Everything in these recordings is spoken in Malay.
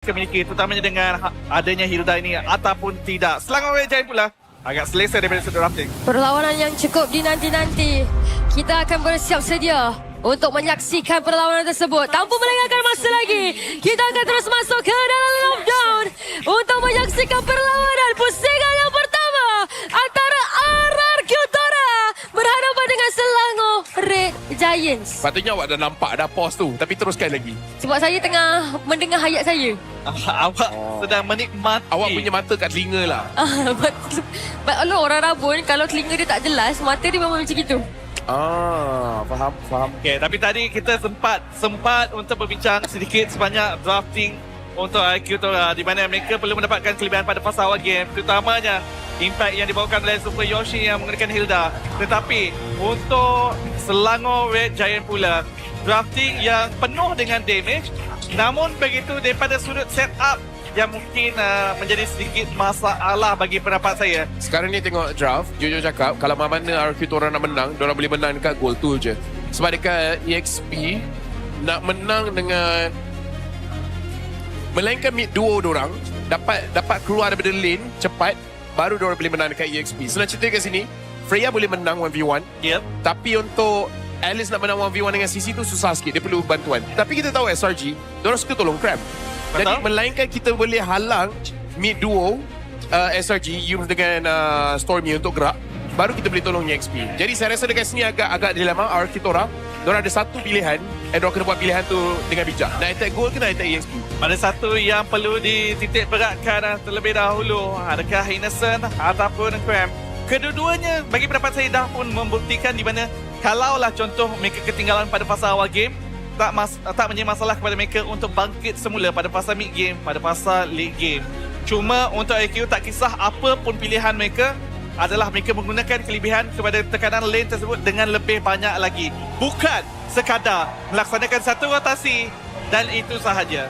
communicate, terutamanya dengan adanya Hilda ini ataupun tidak. Selangor Red Giant pula agak selesa daripada sudut drafting. Perlawanan yang cukup dinanti-nanti. Kita akan bersiap sedia untuk menyaksikan perlawanan tersebut. Tanpa melengahkan masa lagi, kita akan terus masuk ke dalam lockdown untuk menyaksikan perlawanan pusingan yang pertama antara RRQ Tora berhadapan dengan Selangor Red Giants. Patutnya awak dah nampak dah pause tu, tapi teruskan lagi. Sebab saya tengah mendengar hayat saya. Awak sedang menikmati. Awak punya mata kat telinga lah. Allah, orang Rabun kalau telinga dia tak jelas, mata dia memang macam itu. Faham. Okay, tapi tadi kita sempat untuk berbincang sedikit sebanyak drafting untuk IQ Tora, di mana mereka perlu mendapatkan kelebihan pada fasa awal game, terutamanya impact yang dibawakan oleh Super Yoshi yang menggunakan Hilda. Tetapi untuk Selangor Red Giant pula, drafting yang penuh dengan damage, namun begitu daripada sudut setup yang mungkin menjadi sedikit masalah bagi pendapat saya. Sekarang ni tengok draft, jujur cakap, kalau mana RQ Tora nak menang, diorang boleh menang dekat goal tool je. Sebab dekat EXP, nak menang dengan melainkan mid duo diorang, dapat keluar daripada lane cepat, baru diorang boleh menang dekat EXP. Senang cerita kat sini, Freya boleh menang 1v1, Yep. tapi untuk Alice nak menang 1v1 dengan CC tu susah sikit, dia perlu bantuan. Tapi kita tahu SRG, diorang suka tolong Cram. Betul. Jadi melainkan kita boleh halang mid duo SRG use dengan Stormy untuk gerak, baru kita boleh tolong EXP. Jadi saya rasa dekat sini agak dilema RQ Tora. Diorang ada satu pilihan, diorang kena buat pilihan tu dengan bijak. Nak attack goal ke nak attack EXP? Ada satu yang perlu dititik beratkan terlebih dahulu, adakah Innocent ataupun Cram. Kedua-duanya bagi pendapat saya dah pun membuktikan di mana kalaulah contoh mereka ketinggalan pada fasa awal game, tak menjadi masalah kepada mereka untuk bangkit semula pada fasa mid game, pada fasa late game. Cuma untuk IQ tak kisah apa pun pilihan mereka, adalah mereka menggunakan kelebihan kepada tekanan lane tersebut dengan lebih banyak lagi. Bukan sekadar melaksanakan satu rotasi dan itu sahaja.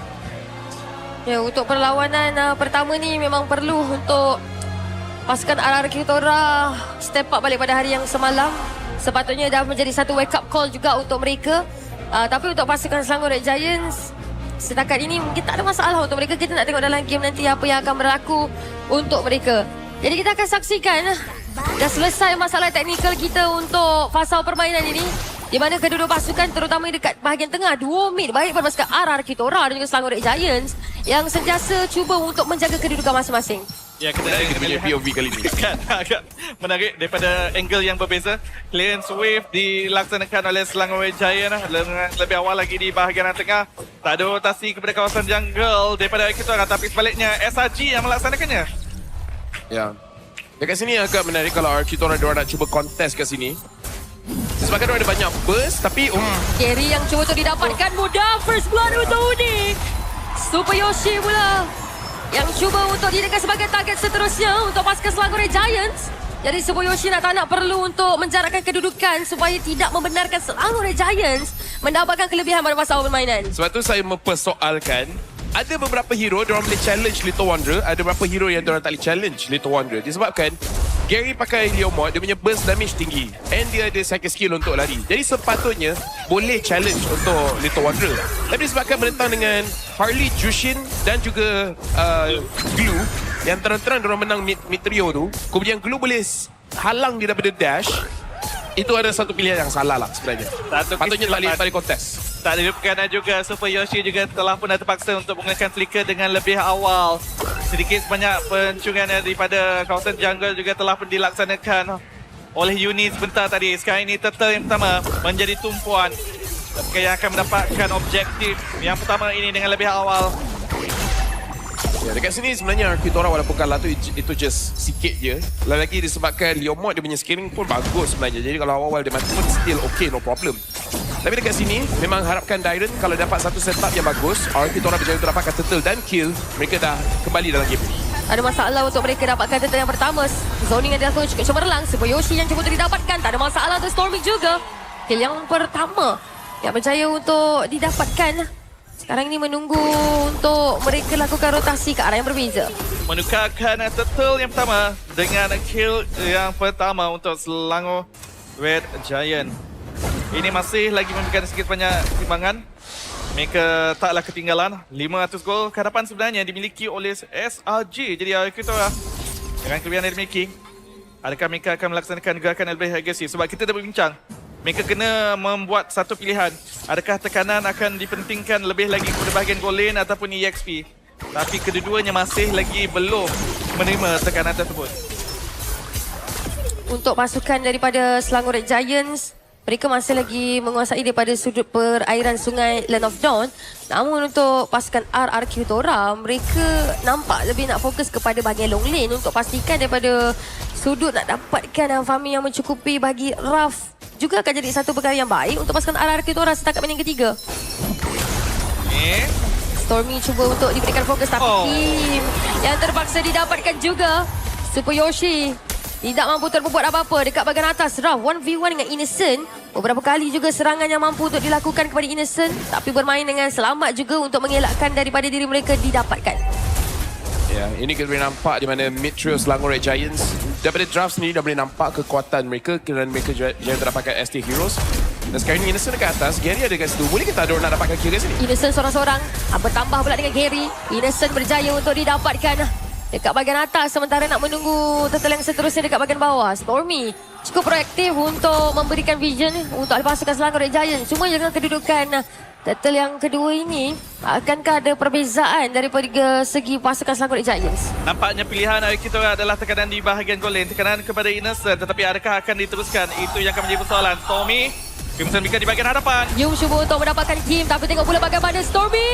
Ya, untuk perlawanan pertama ni memang perlu untuk pasukan RRQ Tora step up balik pada hari yang semalam. Sepatutnya dah menjadi satu wake up call juga untuk mereka. Tapi untuk pasukan Selangor Red Giants, setakat ini mungkin tak ada masalah untuk mereka. Kita nak tengok dalam game nanti apa yang akan berlaku untuk mereka. Jadi kita akan saksikan dah selesai masalah teknikal kita untuk fasa permainan ini, di mana kedua-dua pasukan terutama dekat bahagian tengah, duo mid baik pada pasukan RRQ Tora dan juga Selangor Red Giants yang sentiasa cuba untuk menjaga kedudukan masing-masing. Ya, Kita punya POV kali ni. Kan agak menarik daripada angle yang berbeza. Clearance wave dilaksanakan oleh Selangor Red Giant dengan lebih awal lagi di bahagian tengah. Tak ada rotasi kepada kawasan jungle daripada Akitora, tapi sebaliknya SRG yang melaksanakannya. Ya. Dekat sini agak menarik kalau RQ Tora diorang nak cuba kontes kat sini. Sebabkan diorang ada banyak burst, tapi Carry yang cuba untuk didapatkan mudah. First blood untuk Udi. Super Yoshi pula yang cuba untuk dijadikan sebagai target seterusnya untuk pasukan Selangor Red Giants. Jadi Super Yoshi nak tak nak perlu untuk menjarakkan kedudukan supaya tidak membenarkan Selangor Red Giants mendapatkan kelebihan pada masa awal permainan. sebab tu saya mempersoalkan, ada beberapa hero diorang boleh challenge Little Wanderer, ada beberapa hero yang diorang tak boleh challenge Little Wanderer. Disebabkan Gary pakai Leo Mod, dia punya burst damage tinggi and dia ada cycle skill untuk lari. Jadi sepatutnya boleh challenge untuk Little Wanderer. Tapi disebabkan bertentang dengan Harley, Jushin dan juga Glue, yang terang-terang diorang menang mid trio tu, kemudian Glue boleh halang dia daripada dash, itu ada satu pilihan yang salah lah sebenarnya. Patutnya tak boleh kontes. Tak dilupakan juga Super Yoshi juga telah pun dah terpaksa untuk menggunakan flicker dengan lebih awal. Sedikit sebanyak pencurian daripada kawasan jungle juga telah pun dilaksanakan oleh Yuni sebentar tadi. Sekarang ini Turtle yang pertama menjadi tumpuan yang akan mendapatkan objektif yang pertama ini dengan lebih awal. Ya, dekat sini sebenarnya RQ Tora walaupun kalah tu itu just sikit je. Lagi disebabkan Leo Mod dia punya scaling pun bagus sebenarnya. Jadi kalau awal-awal dia mati pun still okay, no problem. Tapi dekat sini memang harapkan Dyron kalau dapat satu setup yang bagus, RQ Tora berjaya untuk dapatkan turtle dan kill, mereka dah kembali dalam game. Ada masalah untuk mereka dapatkan turtle yang pertama. Zoning yang dilakukan cukup cemerlang. Super Yoshi yang cuba untuk didapatkan. Tak ada masalah untuk Stormy juga. Kill yang pertama yang berjaya untuk didapatkan. Sekarang ini menunggu untuk mereka lakukan rotasi ke arah yang berbeza. Menukarkan turtle yang pertama dengan kill yang pertama untuk Selangor Red Giant. Ini masih lagi memberikan sedikit banyak timbangan. mereka taklah ketinggalan. 500 gol ke hadapan sebenarnya dimiliki oleh SRG. Jadi kita dengan kelebihan dari Mickey, adakah mereka akan melaksanakan gerakan yang lebih agresif? Sebab kita dah berbincang, mereka kena membuat satu pilihan. Adakah tekanan akan dipentingkan lebih lagi kepada bahagian goal lane ataupun EXP? Tapi kedua-duanya masih lagi belum menerima tekanan tersebut. Untuk pasukan daripada Selangor Red Giants, mereka masih lagi menguasai daripada sudut perairan sungai Land of Dawn. Namun untuk pasukan RRQ Tora, mereka nampak lebih nak fokus kepada bahagian long lane untuk pastikan daripada sudut nak dapatkan farming yang mencukupi bagi Raf. Juga akan jadi satu perkara yang baik untuk pasukan RRQ Tora setakat main yang ketiga. Stormy cuba untuk diberikan fokus tapi Kim yang terpaksa didapatkan juga. Super Yoshi tidak mampu terbuat apa-apa dekat bahagian atas. Raf 1v1 dengan Innocent. Beberapa kali juga serangan yang mampu untuk dilakukan kepada Innocent. Tapi bermain dengan selamat juga untuk mengelakkan daripada diri mereka didapatkan. Ya, ini kita boleh nampak di mana mid trio Selangor Red Giants daripada draft sendiri dah boleh nampak kekuatan mereka kerana mereka jaya terdapatkan ST Heroes. Dan sekarang ni Innocent dekat atas, Gary ada kat situ. Boleh kita ada orang nak dapatkan kill kat sini? Innocent seorang-seorang bertambah pula dengan Gary. Innocent berjaya untuk didapatkan dekat bahagian atas sementara nak menunggu turtle yang seterusnya dekat bahagian bawah. Stormy cukup proaktif untuk memberikan vision untuk pasukan Selangor Red Giants. Cuma dengan kedudukan turtle yang kedua ini, akankah ada perbezaan daripada segi pasukan Selangor Red Giants? Nampaknya pilihan kita adalah tekanan di bahagian goal lane, tekanan kepada Innocent, tetapi adakah akan diteruskan? Itu yang akan menjadi persoalan. Stormy Crimson Beacon di bahagian hadapan. Yum cuba untuk mendapatkan Kim, tapi tengok pula bagaimana Stormy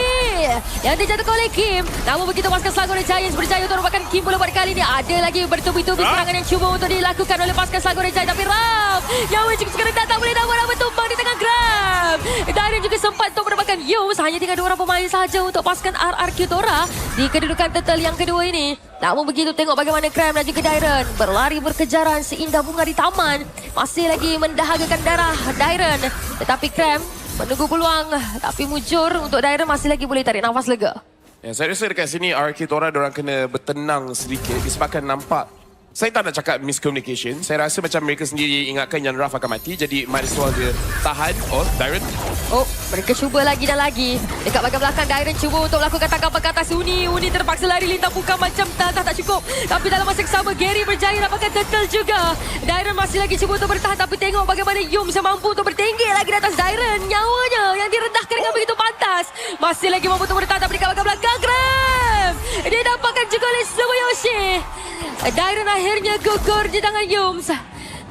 yang dijatuhkan oleh Kim. Namun begitu pasukan Selangor Red Giants berjaya untuk mendapatkan Kim pula buat kali ini. Ada lagi bertubi-tubi serangan yang cuba untuk dilakukan oleh pasukan Selangor Red Giants. Tapi Ram yang cukup rendah tak boleh dapat tumbang di tengah Gram. Dan juga sempat untuk mendapatkan Yum. Hanya tinggal 2 orang pemain sahaja untuk pasukan RRQ Tora di kedudukan turtle yang kedua ini. Namun begitu tengok bagaimana Cram dan juga Dairon berlari berkejaran seindah bunga di taman. Masih lagi mendahagakan darah Dairon. Tetapi Cram menunggu peluang. Tapi mujur untuk Dairon masih lagi boleh tarik nafas lega. Ya, saya rasa dekat sini RRQ Tora diorang kena bertenang sedikit disebabkan nampak. Saya tak nak cakap miscommunication. Saya rasa macam mereka sendiri ingatkan yang Raf akan mati. Jadi might as well dia tahan. Oh, Dairon. Oh, mereka cuba lagi dan lagi. Dekat bahagian belakang, Dairon cuba untuk melakukan tangkapan ke atas Uni. Uni terpaksa lari lintang bukan macam tak cukup. Tapi dalam masa yang sama, Gary berjaya dapatkan turtle juga. Dairon masih lagi cuba untuk bertahan. Tapi tengok bagaimana Yum bisa mampu untuk bertinggi lagi di atas Dairon. Nyawanya yang direndahkan dengan begitu pantas. Masih lagi mampu untuk bertahan. Tapi dekat bahagian belakang, Graham. Dia dapatkan juga oleh Subayoshi. Dairon akhirnya gugur di tangan Yums.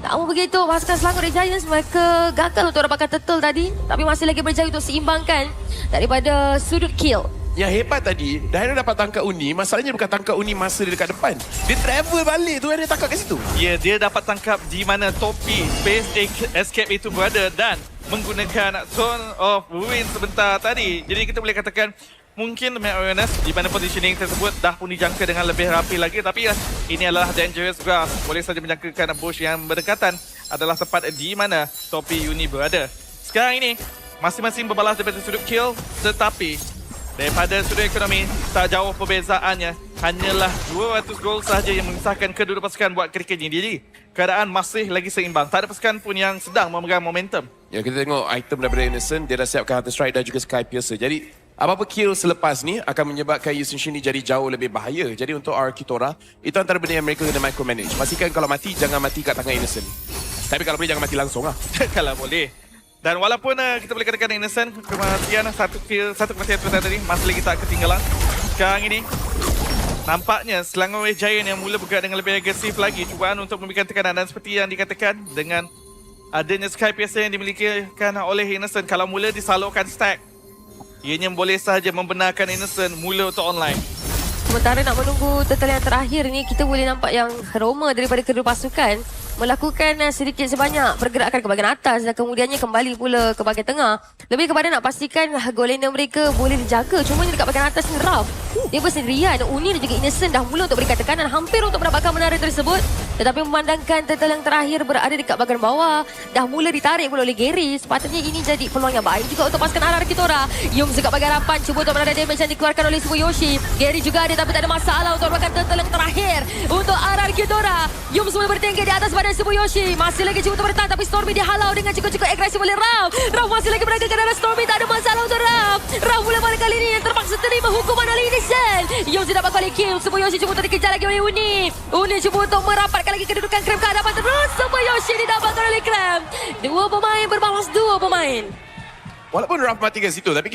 Namun begitu, pasukan Selangor Red Giants mereka gagal untuk dapatkan turtle tadi. Tapi masih lagi berjaya untuk seimbangkan daripada sudut kill. Yang hebat tadi, Dairon dapat tangkap Uni. Masalahnya bukan tangkap Uni masa dia dekat depan. Dia travel balik tu, dia tangkap kat situ. Ya, dia dapat tangkap di mana topi Space Escape itu berada dan menggunakan Zone of Ruin sebentar tadi. Jadi kita boleh katakan mungkin Mad Awareness di mana positioning tersebut dah pun dijangka dengan lebih rapi lagi. Tapi ini adalah dangerous grass. Boleh saja menjangkakan bush yang berdekatan adalah tempat di mana topi Uni berada. Sekarang ini masing-masing berbalas daripada sudut kill, tetapi daripada sudut ekonomi tak jauh perbezaannya. Hanyalah 200 gol sahaja yang memisahkan kedua pasukan buat ketika ini. Jadi keadaan masih lagi seimbang. Tak ada pasukan pun yang sedang memegang momentum. Ya, kita tengok item daripada Innocent. Dia dah siapkan Hunter Strike dan juga Sky Piercer. Jadi apa-apa kill selepas ni akan menyebabkan Yusin Shin ni jadi jauh lebih bahaya. Jadi untuk RRQ Tora, itu antara benda yang mereka kena micromanage. Pastikan kalau mati, jangan mati kat tangan Innocent. Tapi kalau boleh, jangan mati langsung lah. Kalau boleh. Dan walaupun kita boleh katakan Innocent, kematian satu kematian tu tadi masih lagi tak ketinggalan. Sekarang ini nampaknya Selangor Red Giant yang mula bergerak dengan lebih agresif lagi, cubaan untuk memberikan tekanan. Dan seperti yang dikatakan, dengan adanya Sky Piercer yang dimilikikan oleh Innocent, kalau mula disalurkan stack, ianya boleh sahaja membenarkan Innocent mula untuk online. Sementara nak menunggu turtle yang terakhir ni, kita boleh nampak yang Roma daripada kedua pasukan melakukan sedikit sebanyak pergerakan ke bahagian atas dan kemudiannya kembali pula ke bahagian tengah. Lebih kepada nak pastikan goal laner mereka boleh dijaga. Cuma dekat bahagian atas ni Raf, dia bersendirian. Uni dan juga Innocent dah mula untuk berikan tekanan hampir untuk mendapatkan menara tersebut. Tetapi memandangkan turtle yang terakhir berada dekat bahagian bawah, dah mula ditarik pula oleh Gary. Sepatutnya ini jadi peluang yang baik juga untuk pasukan RR Kitora. Yum dekat bahagian harapan, cuba untuk menada damage yang dikeluarkan oleh Tsukuyoshi. Gary juga ada tapi tak ada masalah untuk melakukan turtle yang terakhir untuk RR Kitora. Yum semula bertinggi di atas badan Tsukuyoshi. Masih lagi cuba untuk bertahan tapi Stormy dihalau dengan cukup-cukup agresif oleh Raf. Raf masih lagi berada ke arah Stormy, tak ada masalah untuk Raf. Raf mula pada kali ini yang terpaksa terima hukuman oleh Innocent. Yum tidak dapat kali kill. Tsukuyoshi cuba untuk dikejar lagi oleh Uni. Uni cuba untuk merapatkan lagi kedudukan Krem ke hadapan terus. Tsukuyoshi didapatkan oleh Krem. Dua pemain berbalas dua pemain. Walaupun Raf mati kat situ, tapi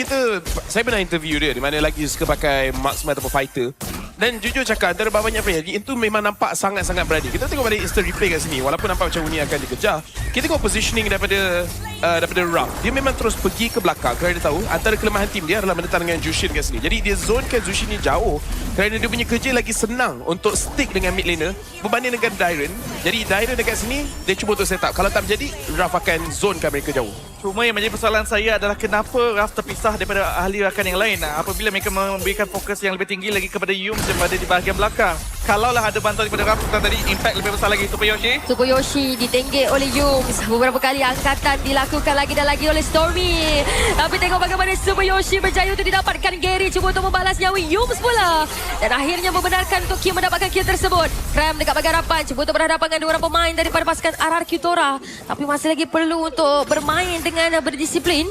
saya pernah interview dia di mana lagi suka pakai marksman ataupun fighter. Dan jujur cakap, antara banyak player itu memang nampak sangat-sangat berani. Kita tengok pada instant replay kat sini, walaupun nampak macam Uni akan dikejar, kita tengok positioning daripada Raf. Dia memang terus pergi ke belakang kerana dia tahu antara kelemahan tim dia adalah menentang dengan Jushin kat sini. Jadi dia zonekan Jushin ni jauh kerana dia punya kerja lagi senang untuk stick dengan mid laner berbanding dengan Dairon. Jadi Dairon dekat sini, dia cuba untuk set up. Kalau tak menjadi, Raf akan zonekan mereka jauh. Cuma yang menjadi persoalan saya adalah kenapa Raf terpisah daripada ahli rakan yang lain apabila mereka memberikan fokus yang lebih tinggi lagi kepada Yum daripada di bahagian belakang. Kalaulah ada bantuan daripada Raf tadi, impact lebih besar lagi Tsukuyoshi. Tsukuyoshi ditenggek oleh Yum. Beberapa kali angkatan dilakukan lagi dan lagi oleh Stormy. Tapi tengok bagaimana Tsukuyoshi berjaya untuk didapatkan Gary. Cuba untuk membalas nyawa Yum semula. Dan akhirnya membenarkan untuk Kim mendapatkan kill tersebut. Krem dekat bahagian harapan. Cuba untuk berhadapan dengan dua orang pemain daripada pasukan RR Kitora. Tapi masih lagi perlu untuk bermain dengan berdisiplin.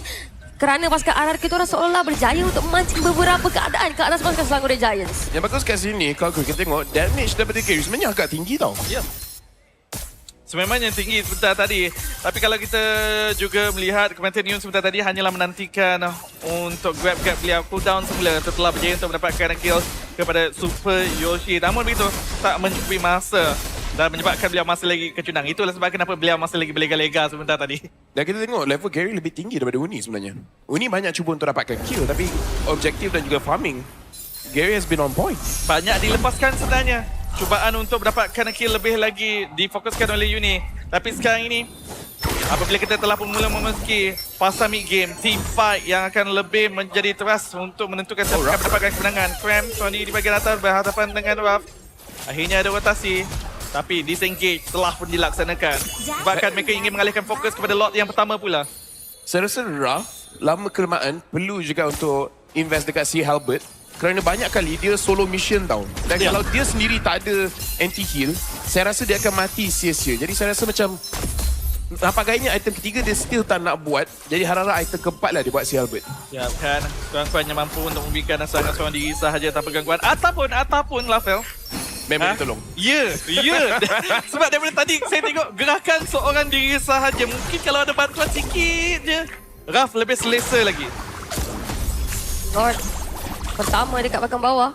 Kerana pasukan RR Kitora seolah-olah berjaya untuk memancing beberapa keadaan ke atas pasukan Selangor Giants. Yang bagus kat sini, kalau kita tengok, damage daripada Gary sebenarnya agak tinggi tau. Ya. Sememangnya tinggi sebentar tadi. Tapi kalau kita juga melihat kematian Yun sebentar tadi hanyalah menantikan untuk grab beliau cooldown semula setelah berjaya untuk mendapatkan kill kepada Super Yoshi. Namun begitu, tak mencukupi masa dan menyebabkan beliau masih lagi kecunang. Itulah sebab kenapa beliau masih lagi berlega-lega sebentar tadi. Dan kita tengok level Gary lebih tinggi daripada Uni sebenarnya. Uni banyak cuba untuk dapatkan kill tapi objektif dan juga farming, Gary has been on point. Banyak dilepaskan sebenarnya. Cubaan untuk mendapatkan kill lebih lagi difokuskan oleh Uni. Tapi sekarang ini, apabila kita telah mula memasuki fasa mid game, team fight yang akan lebih menjadi teras untuk menentukan siapa akan mendapatkan kemenangan. Krem, Tony di bahagian atas berhadapan dengan Raf. Akhirnya ada rotasi. Tapi disengage telah pun dilaksanakan. Sebabkan mereka ingin mengalihkan fokus kepada lot yang pertama pula. Saya rasa Raf lama kelamaan perlu juga untuk invest dekat si Halbert. Kerana banyak kali dia solo mission tau. Dan kalau dia sendiri tak ada anti-heal, saya rasa dia akan mati sia-sia. Jadi saya rasa macam nampak gayanya item ketiga dia still tak nak buat. Jadi harap-harap item keempat lah dia buat si Halbert. Ya kan, kurang-kurang yang mampu untuk memberikan seorang diri sahaja tanpa gangguan. Ataupun Lafel. Memang dia tolong. Ya. Sebab daripada tadi saya tengok gerakan seorang diri sahaja. Mungkin kalau ada bantuan sikit je, Raf lebih selesa lagi. Lord pertama dekat bahagian bawah.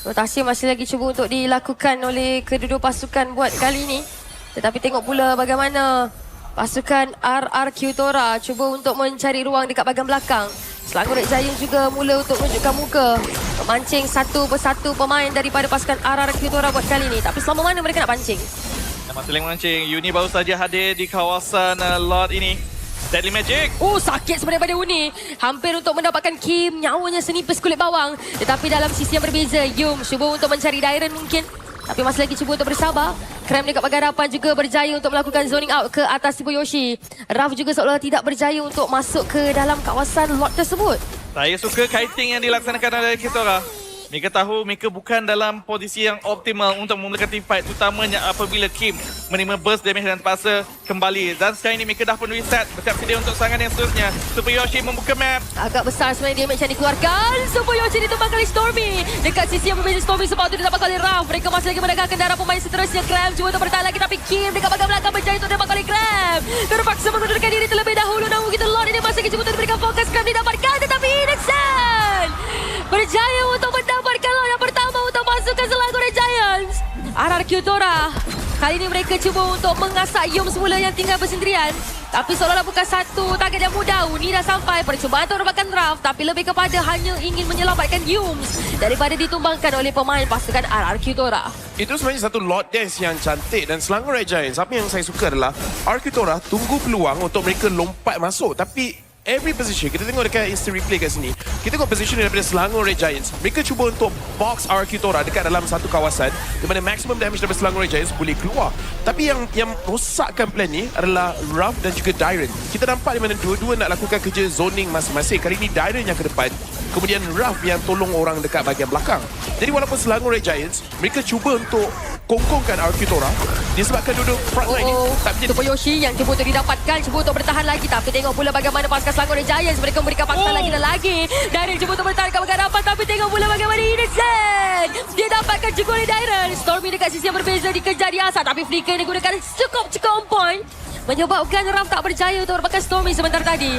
Rotasi masih lagi cuba untuk dilakukan oleh kedua-dua pasukan buat kali ini. Tetapi tengok pula bagaimana pasukan RR Kitora cuba untuk mencari ruang dekat bahagian belakang. Selangor Giants juga mula untuk menunjukkan muka, memancing satu persatu pemain daripada pasukan RR Kitora buat kali ini. Tapi selama mana mereka nak pancing? Masih lagi memancing. Uni baru saja hadir di kawasan lot ini. Deadly Magic. Oh, sakit sebenarnya pada Uni. Hampir untuk mendapatkan Kim, nyawanya senipis kulit bawang. Tetapi dalam sisi yang berbeza, Yum cuba untuk mencari Dairon mungkin. Tapi masih lagi cuba untuk bersabar. Krem dekat bahagian hadapan juga berjaya untuk melakukan zoning out ke atas Tsukuyoshi. Raf juga seolah tidak berjaya untuk masuk ke dalam kawasan lot tersebut. Saya suka kiting yang dilaksanakan oleh Kitora. Mereka tahu mereka bukan dalam posisi yang optimal untuk memulakan team fight, terutamanya apabila Kim menerima burst damage dan terpaksa kembali. Dan sekarang ini mereka dah pun reset, bersiap sedia untuk serangan yang seterusnya. Super Yoshi membuka map. Agak besar sebenarnya damage yang dikeluarkan. Super Yoshi ditumbang oleh Stormy. Dekat sisi yang berbeza Stormy sebab itu ditambah oleh Raf. Mereka masih lagi menegakkan darah pemain seterusnya. Krem cuba untuk bertahan lagi tapi Kim dekat bahagian belakang berjaya untuk ditambah oleh Krem. Terpaksa mengundurkan diri terlebih dahulu. Namun kita Lord ini masih lagi cuba untuk diberikan fokus. Krem didapatkan tetapi Innocent berjaya untuk mendapatkan lot yang pertama untuk pasukan Selangor Giants. RR Kitora. Kali ini mereka cuba untuk mengasak Yum semula yang tinggal bersendirian. Tapi seolah-olah bukan satu target yang mudah. Uni dah sampai percubaan untuk mendapatkan draft. Tapi lebih kepada hanya ingin menyelamatkan Yum daripada ditumbangkan oleh pemain pasukan RR Kitora. Itu sebenarnya satu lot dance yang cantik. Dan Selangor Giants, apa yang saya suka adalah RR Kitora tunggu peluang untuk mereka lompat masuk. Tapi every position. Kita tengok dekat instant replay kat sini. Kita tengok position daripada Selangor Red Giants. Mereka cuba untuk box RRQ Tora dekat dalam satu kawasan di mana maximum damage daripada Selangor Red Giants boleh keluar. Tapi yang rosakkan plan ni adalah Ruff dan juga Dairon. Kita nampak di mana dua-dua nak lakukan kerja zoning masing-masing. Kali ini Dairon yang ke depan, kemudian Ruff yang tolong orang dekat bahagian belakang. Jadi walaupun Selangor Red Giants, mereka cuba untuk kongkongkan RRQ Tora disebabkan duduk frontline ni tak menjadi. Super Yoshi yang cuba untuk didapatkan, cuba untuk bertahan lagi. Tapi tengok pula bagaimana pasukan Selangor Red Giants. Mereka memberikan paksa lagi dan lagi. Dairon cuba untuk bertahan ke hadapan. Tapi tengok pula bagaimana Innocent. Dia dapatkan juga oleh Dairon. Stormy dekat sisi yang berbeza dikejar di asal. Tapi flicker digunakan cukup on point. Menyebabkan Ruff tak berjaya untuk merupakan Stormy sebentar tadi.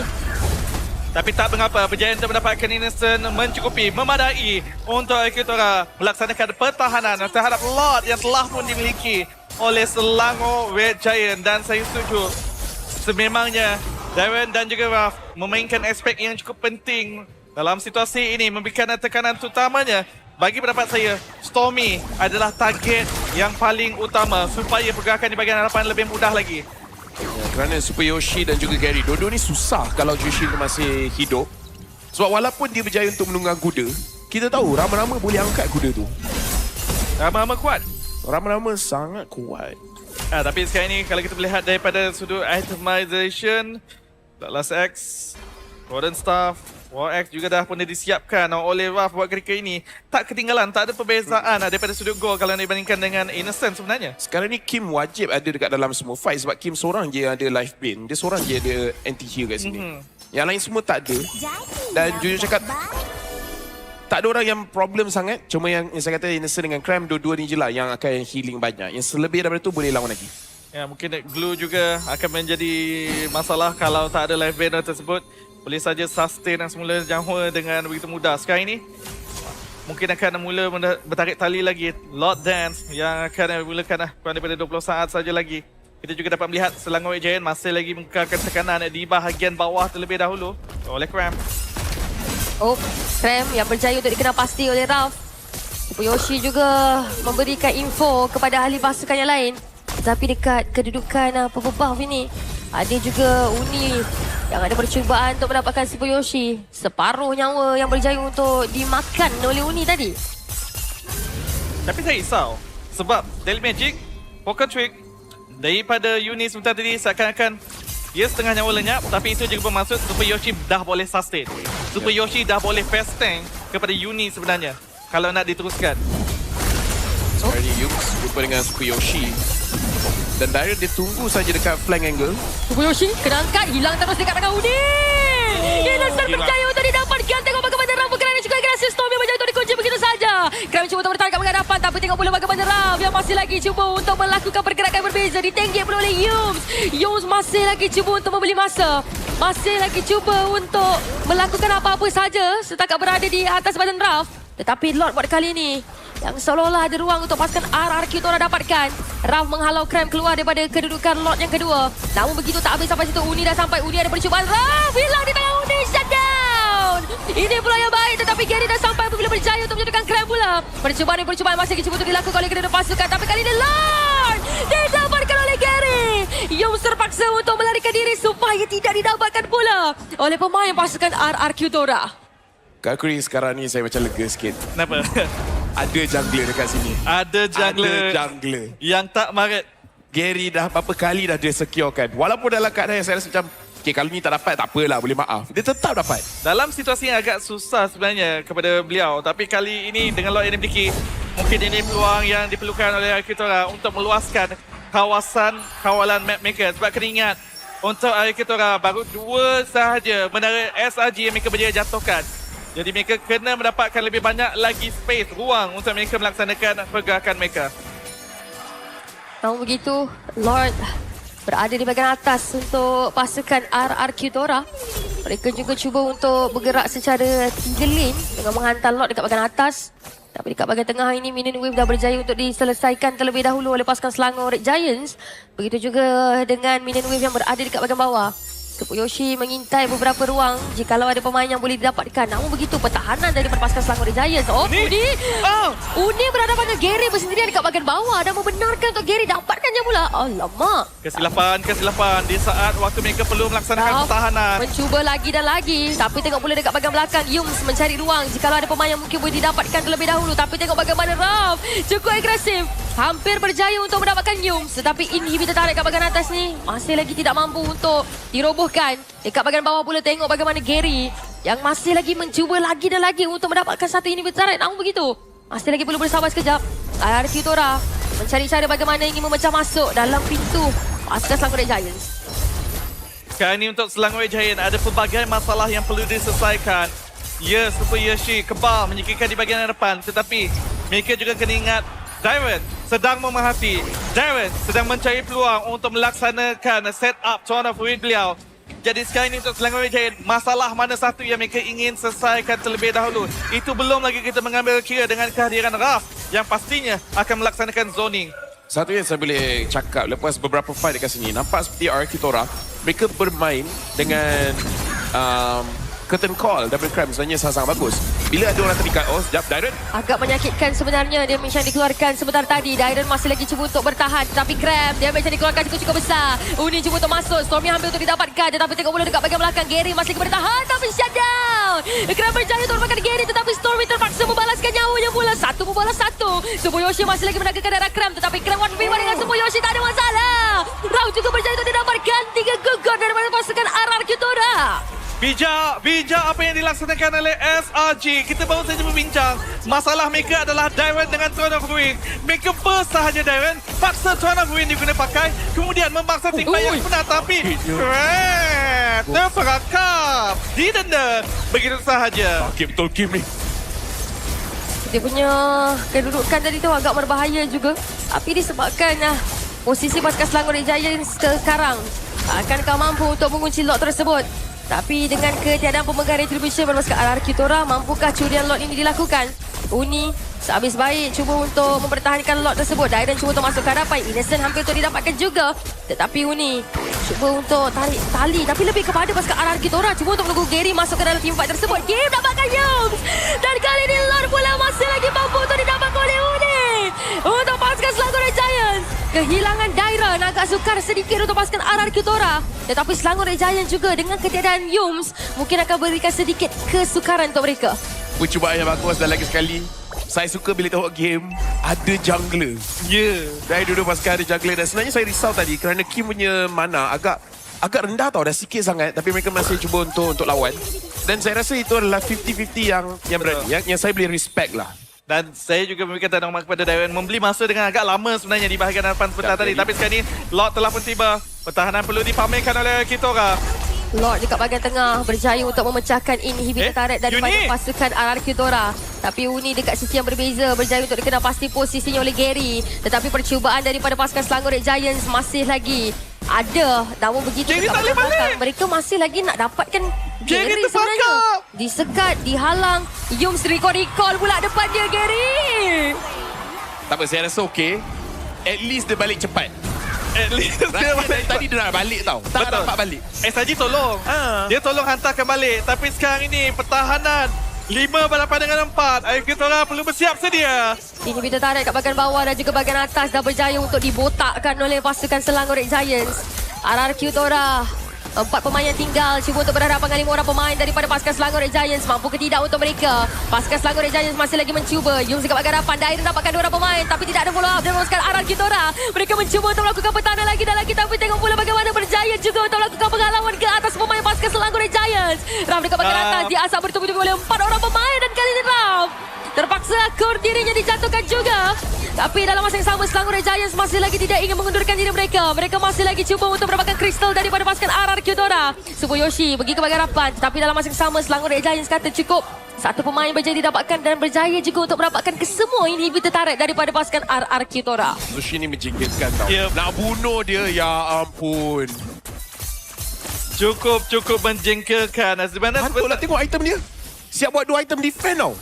Tapi tak mengapa, berjaya untuk mendapatkan Innocent mencukupi, memadai untuk Akitora melaksanakan pertahanan terhadap Lord yang telah pun dimiliki oleh Selangor Red Giant. Dan saya setuju, sememangnya Dairon dan juga Ruff memainkan aspek yang cukup penting dalam situasi ini, memberikan tekanan terutamanya. Bagi pendapat saya, Stormy adalah target yang paling utama supaya pergerakan di bahagian hadapan lebih mudah lagi. Ya, kerana Super Yoshi dan juga Gary, dua-dua ni susah kalau Yoshi masih hidup. Sebab walaupun dia berjaya untuk menunggang kuda, kita tahu Rama-Rama boleh angkat kuda tu. Rama-Rama kuat. Rama-Rama sangat kuat. Tapi sekarang ni kalau kita melihat daripada sudut itemization, Last X, Golden Staff, War X juga dah pun disiapkan oleh Ruff buat ketika ini. Tak ketinggalan, tak ada perbezaan daripada sudut gol kalau dibandingkan dengan Innocent sebenarnya. Sekarang ni Kim wajib ada dekat dalam semua fight sebab Kim seorang je yang ada life bin. Dia seorang je ada anti-heal kat sini. Yang lain semua tak ada. Dan jujur cakap, tak ada orang yang problem sangat. Cuma yang saya kata Innocent dengan Cram, dua-dua ni je lah yang akan healing banyak. Yang selebih daripada tu boleh lawan lagi. Ya, mungkin glue juga akan menjadi masalah kalau tak ada life banner tersebut. Boleh saja sustain yang semula Janghua dengan begitu mudah. Sekarang ini mungkin akan mula bertarik tali lagi. Lord Dance yang akan mulakan kurang daripada 20 saat saja lagi. Kita juga dapat melihat Selangor Red Giant masih lagi mengekalkan tekanan di bahagian bawah terlebih dahulu oleh Cram. Cram yang berjaya untuk dikenal pasti oleh Ruff. Super Yoshi juga memberikan info kepada ahli pasukan yang lain. Tapi dekat kedudukan buff ini, ada juga Uni yang ada percubaan untuk mendapatkan Super Yoshi. Separuh nyawa yang berjaya untuk dimakan oleh Uni tadi. Tapi saya risau sebab Daily Magic, Poker Trick daripada Uni sebentar tadi seakan-akan dia setengah nyawa lenyap. Tapi itu juga bermaksud Super Yoshi dah boleh sustain. Super Yoshi dah boleh fast tank kepada Uni sebenarnya kalau nak diteruskan. Sekarang ni Yux jumpa dengan Super Yoshi. Dan Dairon dia tunggu saja dekat flank angle. Super Yoshi kena angkat, hilang terus dekat tangan Uni. Innocent berjaya untuk didapatkan. Tengok bagaimana Ruff bergerak juga Gracious Stormy berjaya untuk dikunci begitu saja. Cram cuba untuk bertahan kat hadapan. Tapi tengok pula bagaimana Ruff yang masih lagi cuba untuk melakukan pergerakan berbeza. Ditinggit pula oleh Yums. Yums masih lagi cuba untuk membeli masa. Masih lagi cuba untuk melakukan apa-apa saja setakat berada di atas badan Ruff. Tetapi Lord buat kali ini yang seolah-olah ada ruang untuk pasukan RRQ Tora dapatkan. Ruff menghalau Cram keluar daripada kedudukan Lord yang kedua. Namun begitu tak habis sampai situ. Uni dah sampai. Uni ada percubaan. Ruff hilang di tangan Uni. Shutdown. Ini pula yang baik. Tetapi Gary dah sampai apabila berjaya untuk menjatuhkan Cram pula. Percubaan masih cuba untuk dilakukan oleh kedua pasukan. Tapi kali ini Lord didapatkan oleh Gary. Yums terpaksa untuk melarikan diri supaya tidak didapatkan pula oleh pemain pasukan RRQ Tora. Kak Chris, sekarang ni saya macam lega sikit. Kenapa? Ada jungler dekat sini. Ada jungler yang tak maret. Gary dah berapa kali dah dia securekan. Walaupun dalam keadaan yang saya rasa macam, okay, kalau ni tak dapat, tak apalah, boleh maaf. Dia tetap dapat. Dalam situasi yang agak susah sebenarnya kepada beliau. Tapi kali ini dengan Lord yang dimiliki, mungkin ini peluang yang diperlukan oleh Akitora untuk meluaskan kawasan kawalan mapmaker. Sebab kena ingat, untuk Akitora baru 2 sahaja menara SRG yang mereka berjaya jatuhkan. Jadi mereka kena mendapatkan lebih banyak lagi space, ruang untuk mereka melaksanakan pergerakan mereka. Namun begitu, Lord berada di bahagian atas untuk pasukan RRQ Tora. Mereka juga cuba untuk bergerak secara 3 lane dengan menghantar Lord dekat bahagian atas. Tapi dekat bahagian tengah ini, Minion Wave dah berjaya untuk diselesaikan terlebih dahulu oleh pasukan Selangor Red Giants. Begitu juga dengan Minion Wave yang berada dekat bahagian bawah. Yoshi mengintai beberapa ruang jikalau ada pemain yang boleh didapatkan. Namun begitu pertahanan daripada pasukan Selangor Giants. Oh, Uni berhadapan dengan Gary bersendirian dekat bahagian bawah dan membenarkan untuk Gary dapatkannya pula. Alamak. Kesilapan di saat waktu mereka perlu melaksanakan pertahanan. Mencuba lagi dan lagi. Tapi tengok pula dekat bahagian belakang. Yums mencari ruang jikalau ada pemain yang mungkin boleh didapatkan terlebih dahulu. Tapi tengok bagaimana Raf cukup agresif. Hampir berjaya untuk mendapatkan Yums. Tetapi inhibitor tarik kat bahagian atas ni masih lagi tidak mampu untuk dirobohkan. Dekat bahagian bawah pula tengok bagaimana Gary yang masih lagi mencuba lagi dan lagi untuk mendapatkan satu inhibitor tarik. Namun begitu, masih lagi perlu bersabar sekejap. RRQ Tora mencari cara bagaimana ingin memecah masuk dalam pintu pasukan Selangor Giants. Sekarang ini untuk Selangor Giants ada pelbagai masalah yang perlu diselesaikan. Ya, Super Yoshi kebal menyingkirkan di bahagian depan. Tetapi mereka juga kena ingat Darren sedang memerhati. Darren sedang mencari peluang untuk melaksanakan set up tournament with beliau. Jadi sekarang ini untuk Selangor Giants, masalah mana satu yang mereka ingin selesaikan terlebih dahulu. Itu belum lagi kita mengambil kira dengan kehadiran Raf yang pastinya akan melaksanakan zoning. Satu yang saya boleh cakap lepas beberapa fight dekat sini, nampak seperti RRQ Tora, mereka bermain dengan curtain call double cram sebenarnya sangat-sangat bagus. Bila ada orang terikat, oh sekejap, Dairon. Agak menyakitkan sebenarnya dia yang dikeluarkan sebentar tadi. Dairon masih lagi cuba untuk bertahan. Tetapi Cram, dia yang dikeluarkan cukup besar. Uni cuba untuk masuk. Stormy hampir untuk didapatkan. Tetapi tengok bola dekat bahagian belakang. Gary masih lagi bertahan. Tapi shutdown. Cram berjaya untuk melepaskan Gary. Tetapi Stormy terpaksa membalaskan nyawanya pula. Satu membalas satu. Super Yoshi masih lagi menagakan darah Cram. Tetapi Cram 1v1 dengan Super Yoshi tak ada masalah. Rao juga berjaya untuk didapatkan 3 gugur daripada pasukan RRQ Tora. Bijak apa yang dilaksanakan oleh SRG. Kita baru saja berbincang. Masalah mereka adalah Darren dengan Throne of Ruin. Mereka burst sahaja Darren. Paksa Throne of Ruin diguna pakai. Kemudian memaksa timba yang benar. Tapi terperangkap. Didenda. Begitu sahaja. Okey, betul Kim ni. Dia punya kedudukan tadi tu agak berbahaya juga. Tapi disebabkan posisi pasukan Selangor Giants sekarang, akankah mampu untuk mengunci lot tersebut? Tapi dengan ketiadaan pemegang retribution berpasukan RRQ Tora, mampukah curian lot ini dilakukan? Uni sehabis baik cuba untuk mempertahankan lot tersebut. Dairon cuba untuk masuk ke hadapan. Innocent hampir untuk didapatkan juga. Tetapi Uni cuba untuk tarik tali. Tapi lebih kepada pasukan RRQ Tora cuba untuk menunggu Gary masuk ke dalam teamfight tersebut. Gary dapatkan Yums. Dan kali ini lot pula masih lagi mampu untuk didapatkan oleh Uni. Untuk pasukan Selangor Giants. Kehilangan Dairon agak sukar sedikit untuk pasukan RRQ Tora. Tetapi Selangor Giants juga dengan ketiadaan Yums mungkin akan berikan sedikit kesukaran untuk mereka. Percubaan yang bagus dan lagi sekali, saya suka bila tengok game ada jungler. Dari dulu pasukan ada jungler dan sebenarnya saya risau tadi kerana Kim punya mana agak rendah tau, dah sikit sangat tapi mereka masih cuba untuk lawan. Dan saya rasa itu adalah 50-50 yang berani, yang saya boleh respect lah. Dan saya juga memberikan tanda hormat kepada Darren membeli masa dengan agak lama sebenarnya di bahagian hadapan sebentar tadi. Tapi sekarang ini lot telah pun tiba. Pertahanan perlu dipamerkan oleh Kitora. Lord dekat bahagian tengah berjaya untuk memecahkan inhibitor turret daripada pasukan RRQ Tora. Tapi Uni dekat sisi yang berbeza berjaya untuk dikenal pasti posisinya oleh Gary. Tetapi percubaan daripada pasukan Selangor Giants masih lagi ada. Namun begitu Gary dekat tak boleh belakang, balik. mereka masih lagi nak dapatkan Gary Gary sebenarnya. terpakar. Disekat, dihalang. Yums recall pula depan dia Gary. Tak apa, saya rasa okey. At least dia balik cepat. At least dia Rasa balik. dari tadi dia nak balik tau. Tak Betul. dapat balik. SRG tolong. Dia tolong hantarkan balik. Tapi sekarang ini pertahanan 5 berhadapan dengan 4. RRQ Tora perlu bersiap sedia. Inhibitor turret kat bahagian bawah dan juga bahagian atas dah berjaya untuk dibotakkan oleh pasukan Selangor Giants. RRQ Tora, 4 pemain yang tinggal cuba untuk berhadapan dengan 5 orang pemain daripada pasukan Selangor Giants. Mampu ke tidak untuk mereka? Pasukan Selangor Giants masih lagi mencuba. Yung dekat bahagian hadapan. Dairon dapatkan 2 orang pemain tapi tidak ada follow up dari pasukan RRQ Tora. Mereka mencuba untuk melakukan pertahanan lagi dan lagi tapi tengok pula bagaimana berjaya juga untuk melakukan pengalaman ke atas pemain pasukan Selangor Giants. Ram dekat bahagian atas diasap bertubi-tubi oleh 4 orang pemain dan kali ini Ram terpaksa akor dirinya dijatuhkan juga. Tapi dalam masa yang sama Selangor Giants masih lagi tidak ingin mengundurkan diri mereka. Mereka masih lagi cuba untuk mendapatkan kristal daripada pasukan RRQ Tora. Super Yoshi pergi ke bahagian hadapan. Tapi dalam masa yang sama Selangor Giants kata cukup. Satu pemain berjaya didapatkan dan berjaya juga untuk mendapatkan kesemua inhibitor turret daripada pasukan RRQ Tora. Sushi ni menjengkelkan tau. Yep. Nak bunuh dia, ya ampun. Cukup menjengkelkan. Sebenarnya Hantuk lah tengok item dia. Siap buat 2 item defend tau.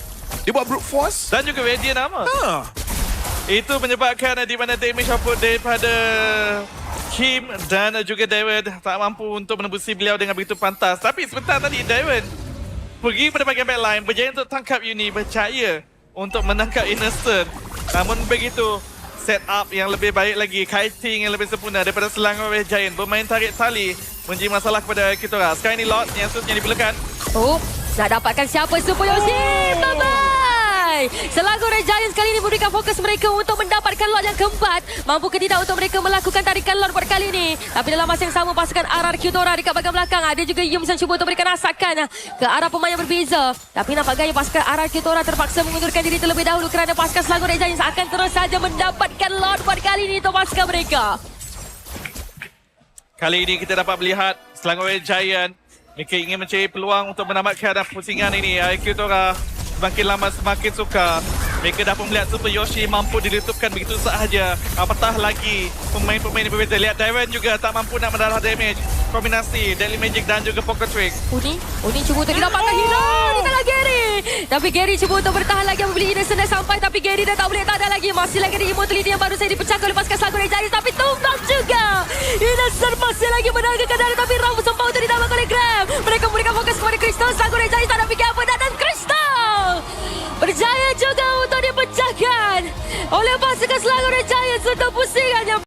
Dia buat brute force. dan juga Radiant nama. Itu menyebabkan di mana damage output daripada Kim dan juga Darren tak mampu untuk menembusi beliau dengan begitu pantas. Tapi sebentar tadi Darren pergi pada bahagian backline, berjaya untuk tangkap Uni, berjaya untuk menangkap Innocent. Namun begitu, set up yang lebih baik lagi, kiting yang lebih sempurna daripada Selangor Red Giant. Bermain tarik tali menjadi masalah kepada Kitora. Sekarang ini Lord yang seterusnya diperlukan. Oh, nak dapatkan siapa Super Yoshi? Bye-bye! Selangor Red Giants kali ini memberikan fokus mereka untuk mendapatkan lot yang keempat. Mampu ke tidak untuk mereka melakukan tarikan lot pada kali ini. Tapi dalam masa yang sama, pasukan RRQ Tora dekat bahagian belakang. Ada juga Yums yang cuba untuk memberikan rasakan ke arah pemain yang berbeza. Tapi nampak gaya pasukan RRQ Tora terpaksa mengundurkan diri terlebih dahulu kerana pasukan Selangor Red Giants akan terus saja mendapatkan lot pada kali ini untuk pasukan mereka. Kali ini kita dapat melihat Selangor Red Giant. Mereka ingin mencari peluang untuk menamatkan pusingan ini. IQ Tora semakin lama semakin suka. Mereka dah pun melihat Super Yoshi mampu diletupkan begitu sahaja. Apatah lagi pemain-pemain yang berbeza. Lihat Darren juga tak mampu nak mendarah damage. Kombinasi Deadly Magic dan juga Poker Trick. Uni cuba untuk didapatkan hero di tangan Gary. Tapi Gary cuba untuk bertahan lagi apabila Innocent dah sampai. Tapi Gary dah tak boleh tak ada lagi. Masih lagi ada immortality yang baru saja dipecahkan oleh pasukan Selangor Red Giants. Tapi tumbang juga. Innocent masih lagi menaga kendali. Tapi Ramu sempat untuk didapatkan oleh Graham. Mereka memberikan fokus kepada Crystal. Selangor Red Giants tak ada fikir apa. Dan Crystal berjaya juga untuk dipecahkan oleh pasukan Selangor Red Giants untuk pusing